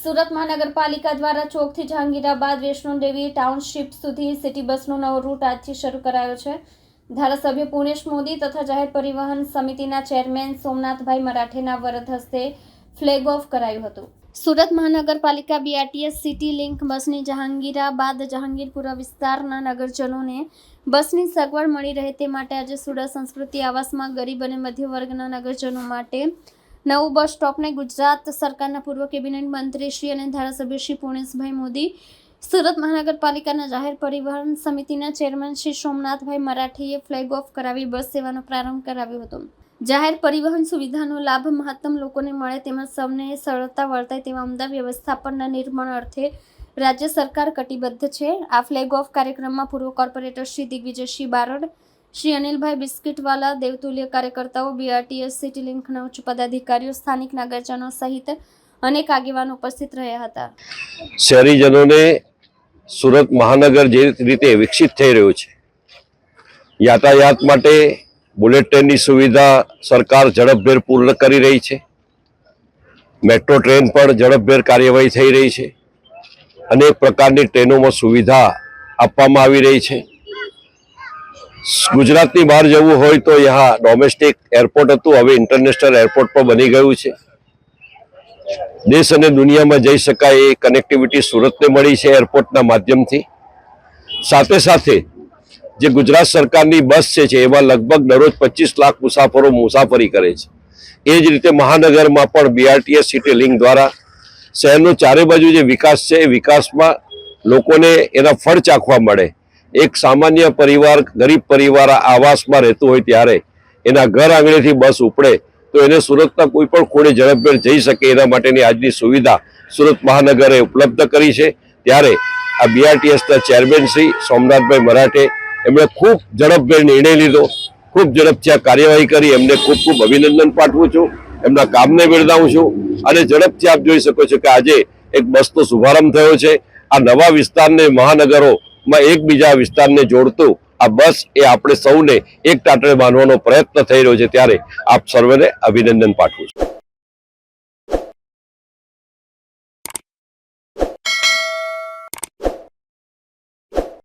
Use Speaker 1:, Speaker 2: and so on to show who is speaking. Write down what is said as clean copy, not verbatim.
Speaker 1: સુરત મહાનગરપાલિકા દ્વારા ચોકથી જહાંગીરાબાદ વૈષ્ણોદેવી ટાઉનશીપ સુધી સિટી બસનો નવો રૂટ આજથી શરૂ કરાયો છે। ધારાસભ્ય પુણેશ મોદી તથા જાહેર પરિવહન સમિતિના ચેરમેન સોમનાથભાઈ મરાઠેના વરદ હસ્તે ફ્લેગ ઓફ કરાયું હતું। સુરત મહાનગરપાલિકા BRTS સિટી લિંક બસની જહાંગીરાબાદ જહાંગીરપુરા વિસ્તારના નગરજનોને બસની સગવડ મળી રહે તે માટે આજે સુરત સંસ્કૃતિ આવાસમાં ગરીબ અને મધ્ય વર્ગના નગરજનો માટે નવું બસ સ્ટોપને ગુજરાત સરકારના પૂર્વ કેબિનેટ મંત્રી શ્રી અને ધારાસભ્ય શ્રી પુણેશભાઈ મોદી, સુરત મહાનગરપાલિકાના જાહેર પરિવહન સમિતિના ચેરમેન શ્રી સોમનાથભાઈ મરાઠીએ ફ્લેગ ઓફ કરાવી બસ સેવાનો પ્રારંભ કરાવ્યો હતો। જાહેર પરિવહન સુવિધાનો લાભ મહત્તમ લોકોને મળે તેમજ સૌને સરળતા વર્તાય તેવા ઉમદા વ્યવસ્થાપનના નિર્માણ અર્થે રાજ્ય સરકાર કટિબદ્ધ છે। આ ફ્લેગ ઓફ કાર્યક્રમમાં પૂર્વ કોર્પોરેટર શ્રી દિગ્વિજયસિંહ બારડ, શ્રી અનિલભાઈ બિસ્કિટવાલા, દેવતુલ્ય કાર્યકર્તાઓ, BRTS સિટી લિંકના ઉચ્ચ પદાધિકારીઓ, સ્થાનિક નાગરિકો સહિત અનેક આગેવાનો ઉપસ્થિત રહ્યા હતા।
Speaker 2: શહેરીજનોને સુરત મહાનગર જે રીતે વિકસિત થઈ રહ્યું છે, યાતાયાત માટે બુલેટ ટ્રેનની સુવિધા સરકાર ઝડપભેર પૂર્ણ કરી રહી છે। મેટ્રો ટ્રેન પણ ઝડપભેર કાર્યવાહી થઈ રહી છે। અનેક પ્રકારની ટ્રેનોમાં સુવિધા આપવામાં આવી રહી છે। ગુજરાતની બહાર જવું હોય તો यहाँ ડોમેસ્ટિક એરપોર્ટ હતું, હવે ઇન્ટરનેશનલ એરપોર્ટ પણ બની ગયું છે। દેશ અને દુનિયામાં જઈ શકાય એ કનેક્ટિવિટી સુરતને મળી છે એરપોર્ટના માધ્યમથી। સાથે સાથે જે ગુજરાત સરકારની બસ છે એમાં લગભગ દરરોજ 25 લાખ મુસાફરો મુસાફરી કરે છે। એ જ રીતે મહાનગરમાં પણ BRTS સિટી લિંક દ્વારા શહેરનો ચારે બાજુ જે વિકાસ છે એ વિકાસમાં લોકોને એના ફળ ચાખવા મળે। એક સામાન્ય પરિવાર, ગરીબ પરિવાર આવાસમાં રહેતું હોય ત્યારે એના ઘર આંગણેથી બસ ઉપડે તો એને સુરતના કોઈ પણ ખૂણે ઝડપભેર જઈ શકે એના માટેની આજની સુવિધા સુરત મહાનગરે ઉપલબ્ધ કરી છે। ત્યારે આ BRTSના ચેરમેન શ્રી સોમનાથભાઈ મરાઠે એમણે ખૂબ ઝડપભેર નિર્ણય લીધો, ખૂબ ઝડપથી આ કાર્યવાહી કરી। એમને ખૂબ ખૂબ અભિનંદન પાઠવું છું, એમના કામને બિરદાવું છું। અને ઝડપથી આપ જોઈ શકો છો કે આજે એક બસનો શુભારંભ થયો છે। આ નવા વિસ્તારને મહાનગરોમાં એકબીજા વિસ્તારને જોડતું આ બસ એ આપણે સૌને એક ટાટરે બાંધવાનો પ્રયત્ન થઈ રહ્યો છે, ત્યારે આપ સર્વેને અભિનંદન પાઠવું છું।